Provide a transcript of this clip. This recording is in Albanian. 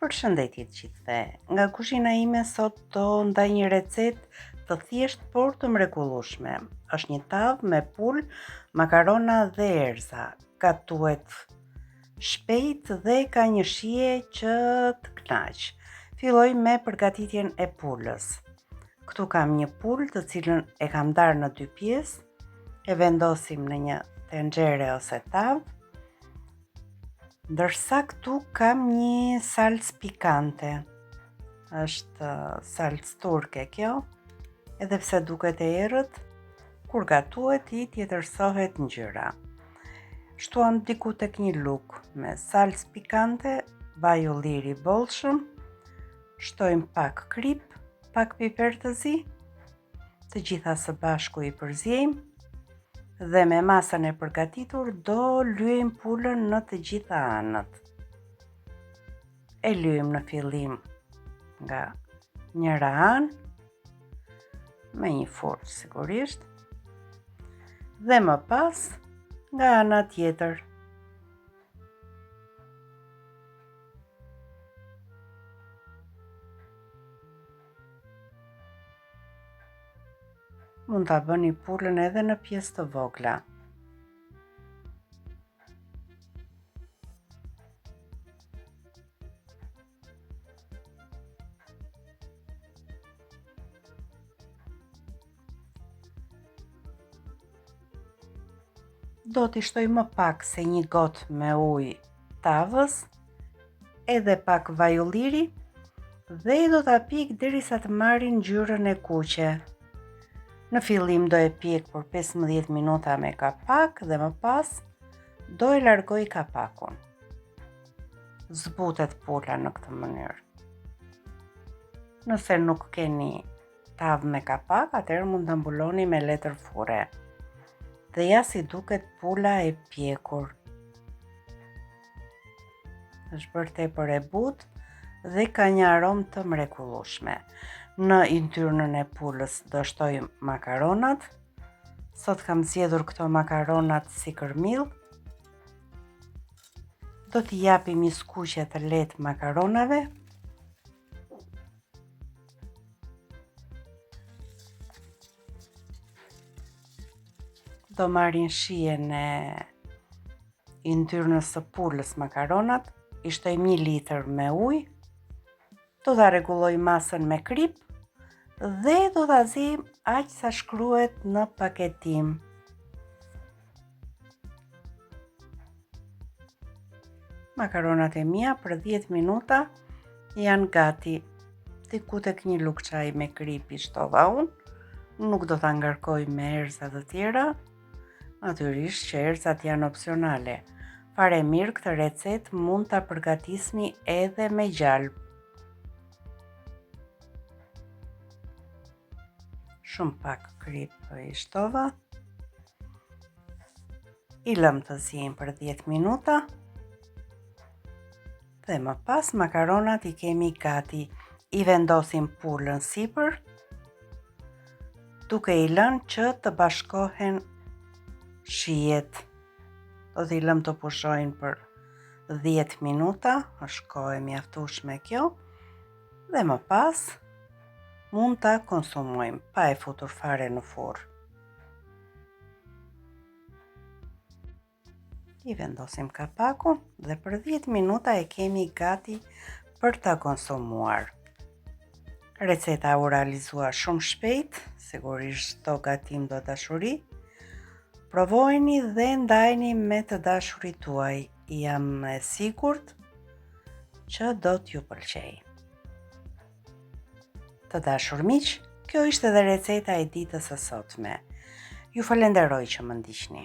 Përshëndetje të gjithëve. Nga kuzhina ime sot do ndaj një recetë të thjeshtë por të mrekullueshme. Është një tavë me pul, makarona dhe erza. Gatuhet shpejt dhe ka një shije që të kënaq. Filloj me përgatitjen e pulës. Këtu kam një pul të cilën e kam ndarë në 2 pjesë. E vendosim në një tenxhere ose tavë. Ndërsa këtu kam një salcë pikante, është salcë turke kjo, edhe pse duket e errët, kur gatuhet I tjetërsohet ngjyra. Shtuam diku tek një lug me salcë pikante, vaj ulliri bollshëm, shtojmë pak krip, pak piper të zi, të gjitha së bashku I përziejmë, dhe me masën e përgatitur do lyejmë pulën në të gjitha anët. E lyejmë në fillim nga njëra anë, me një furrë sigurisht, dhe më pas nga ana tjetër. Mund ta bëni pulën edhe në pjesë të vogla. Do t'i shtoj më pak se një gotë me ujë tavës, edhe pak vaj ulliri, dhe do t'a pjek derisa të marrin ngjyrën e kuqe. Në fillim do e pjek për 15 minuta me kapak dhe më pas do e largoj kapakun. Zbutet pula në këtë mënyrë. Nëse nuk keni tavë me kapak, atëherë mund ta mbuloni me letër furre. Dhe ja si duket pula e pjekur. Është bërë tepër e butë dhe ka një aromë të mrekullueshme. Në yntyrnën e pulës do shtojmë makaronat. Sot kam zgjedhur këto makaronat si kërmill. Do t'i japim një skuqje të lehtë makaronave. Do marrin shijen e yntyrnës së pulës makaronat. I shtojmë 1 litër me ujë. Do ta rregulloj masën me krip dhe do ta zim aq sa shkruhet në paketim. Makaronat e mia për 10 minuta janë gati. Diku tek një lug çaji me krip I shtova unë. Nuk do ta ngarkoj me erza të tjera. Natyrisht që ercat janë opsionale. Fare mirë këtë recetë mund ta përgatisni edhe me gjalp. Shumë pak krip I shtova. I lëm të ziejnë për 10 minuta. Dhe më pas makaronat I kemi gati. I vendosim pulën sipër, duke I lënë që të bashkohen shijet. Do t'i lëm të pushojnë për 10 minuta, është kohë e mjaftueshme kjo, dhe më pas mund ta konsumojmë pa e futur fare në furrë. I vendosim kapakun dhe për 10 minuta e kemi gati për ta konsumuar. Receta u realizua shumë shpejt, sigurisht do gatim do dashuri. Provojeni dhe ndajeni me të dashurit tuaj. Jam e sigurt që do t'ju pëlqejë. Të dashur miq, kjo ishte edhe receta e ditës së sotme. Ju falenderoj që më ndiqni.